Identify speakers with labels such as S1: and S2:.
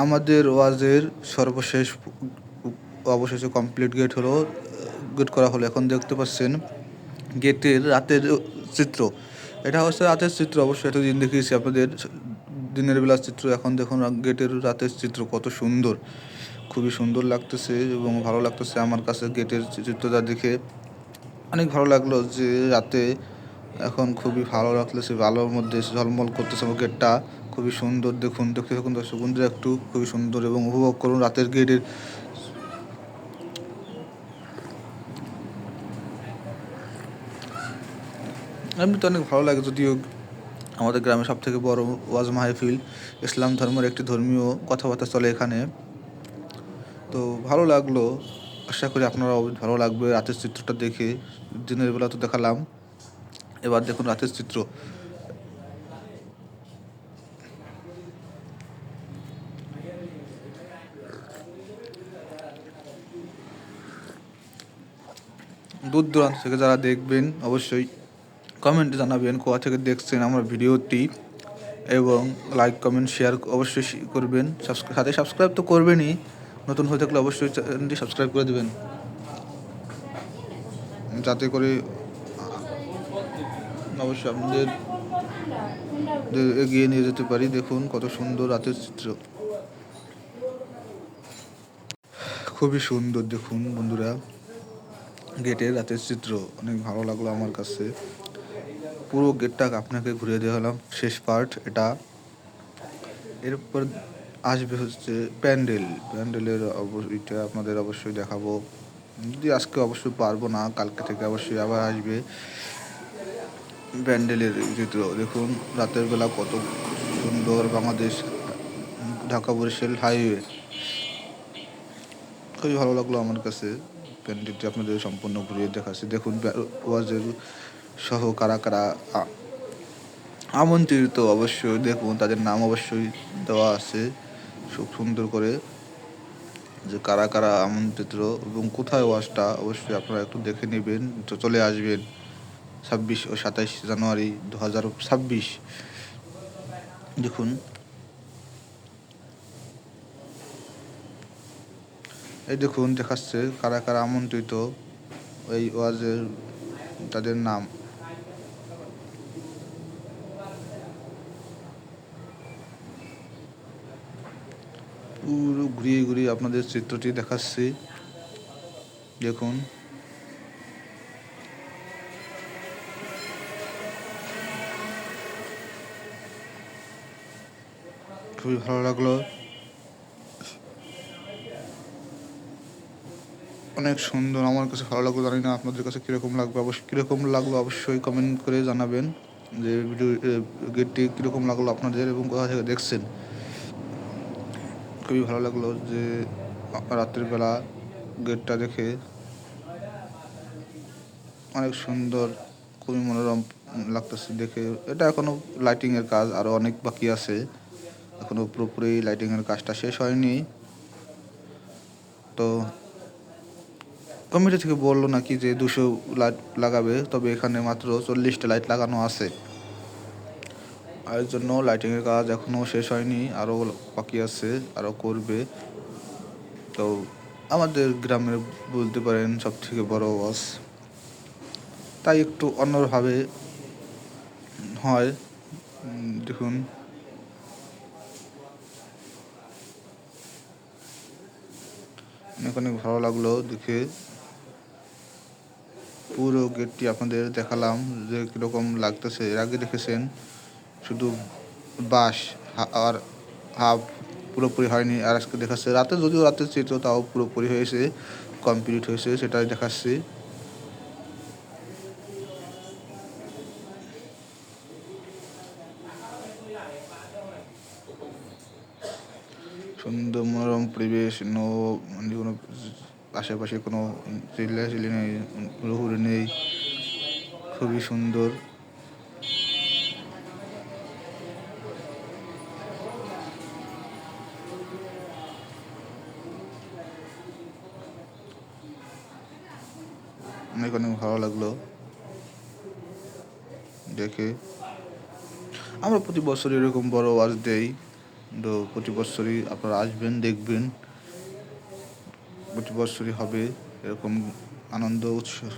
S1: আমাদের ওয়াজের সর্বশেষ অবশেষে কমপ্লিট গেট করা হলো। এখন দেখতে পাচ্ছেন গেটের রাতের চিত্র। এটা হচ্ছে রাতের চিত্র, অবশ্যই এতদিন দেখিয়েছি আপনাদের দিনের বেলার চিত্র। এখন দেখুন গেটের রাতের চিত্র কত সুন্দর, খুবই সুন্দর লাগতেছে এবং ভালো লাগতেছে আমার কাছে গেটের চিত্রটা দেখে। অনেক ভালো লাগলো যে রাতে এখন খুবই ভালো লাগতেছে, আলোর মধ্যে ঝলমল করতেছে আমার গেটটা, খুবই সুন্দর। দেখুন দেখতে থাকুন দর্শক বন্ধুরা, একটু খুবই সুন্দর এবং উপভোগ করুন রাতের গেটের। এমনিতে অনেক ভালো লাগে, যদিও আমাদের গ্রামে সব থেকে বড় ওয়াজ মাহফিল, ইসলাম ধর্মের একটি ধর্মীয় কথাবার্তা চলে এখানে। তো ভালো লাগলো, আশা করি আপনারাও ভালো লাগবে রাতের চিত্রটা দেখে। দিনের বেলা তো দেখালাম, এবার দেখুন রাতের চিত্র। দূর দূরান্ত থেকে যারা দেখবেন অবশ্যই কমেন্টে জানাবেন কোথা থেকে দেখছেন আমার ভিডিওটি, এবং লাইক কমেন্ট শেয়ার অবশ্যই করবেন। সাথে সাবস্ক্রাইব তো করবেনই, নতুন হয়ে থাকলে অবশ্যই চ্যানেলটি সাবস্ক্রাইব করে দেবেন, যাতে করে অবশ্যই আপনাদের এগিয়ে নিয়ে যেতে পারি। দেখুন কত সুন্দর রাতের চিত্র, খুবই সুন্দর। দেখুন বন্ধুরা, গেটের রাতের চিত্র অনেক ভালো লাগলো আমার কাছে। পুরো গেটটা আপনাকে ঘুরিয়ে দেওয়ালাম, শেষ পার্ট এটা। এরপর আসবে হচ্ছে প্যান্ডেলের এটা আপনাদের অবশ্যই দেখাবো, যদি আজকে অবশ্যই পারবো না, কালকে থেকে অবশ্যই আবার আসবে প্যান্ডেলের চিত্র। দেখুন রাতের বেলা কত সুন্দর বাংলাদেশ ঢাকা বরিশাল হাইওয়ে, খুবই ভালো লাগলো আমার কাছে। প্যান্ডেলটি আপনাদের সম্পূর্ণ ঘুরিয়ে দেখাচ্ছি। দেখুন ওয়াজের সহ কারা কারা আমন্ত্রিত, অবশ্যই দেখুন তাদের নাম অবশ্যই দেওয়া আছে খুব সুন্দর করে, যে কারা কারা আমন্ত্রিত এবং কোথায় ওয়াজটা অবশ্যই আপনারা একটু দেখে নেবেন। তো চলে আসবেন 26 ও 27 জানুয়ারি 2026। দেখুন এই দেখুন দেখাচ্ছে কারা কারা আমন্ত্রিত এই ওয়াজের, তাদের নাম। পুরো ঘুরিয়ে ঘুরিয়ে আপনাদের চিত্রটি দেখাচ্ছি, দেখুন। খুবই ভালো লাগলো, অনেক সুন্দর, আমার কাছে ভালো লাগলো। জানি না আপনাদের কাছে কীরকম লাগলো অবশ্যই কমেন্ট করে জানাবেন যে ভিডিও গেটটি কীরকম লাগলো আপনাদের এবং কোথা থেকে দেখছেন। খুবই ভালো লাগলো যে রাতের বেলা গেটটা দেখে, অনেক সুন্দর, খুবই মনোরম লাগতেছে দেখে। এটা এখনও লাইটিংয়ের কাজ আরও অনেক বাকি আছে, এখনও পুরোপুরি লাইটিংয়ের কাজটা শেষ হয়নি। তো কমিটি থেকে বললো নাকি যে 200 লাইট লাগাবে, তবে এখানে মাত্র 40টা লাইট লাগানো আছে। এর জন্য লাইটিংয়ের কাজ এখনও শেষ হয়নি, আরও বাকি আছে, আরও করবে। তো আমাদের গ্রামের বলতে পারেন সবথেকে বড় ওয়াজ, তাই একটু অন্যভাবে হয়। দেখুন অনেক অনেক ভালো লাগলো দেখে। পুরো গেটটি আপনাদের দেখালাম যে কীরকম লাগতেছে। এর আগে দেখেছেন শুধু বাঁশ আর হাফ, পুরোপুরি হয়নি। আর আজকে দেখাচ্ছে রাতে, যদিও রাতের চিত্র তাও পুরোপুরি হয়েছে, কমপ্লিট হয়েছে, সেটাই দেখাচ্ছি। সুন্দর মনোরম পরিবেশ, মানে কোনো আশেপাশে কোনো চিল্লাচিল্লি নেই, হুড়োহুড়ি নেই, খুবই সুন্দর। অনেক অনেক ভালো লাগলো দেখে। আমরা প্রতি বছর এরকম বড় ওয়াজ দেই, তো প্রতি বছরই আপনারা আসবেন, দেখবেন, প্রতি বছরই হবে এরকম আনন্দ উৎসব।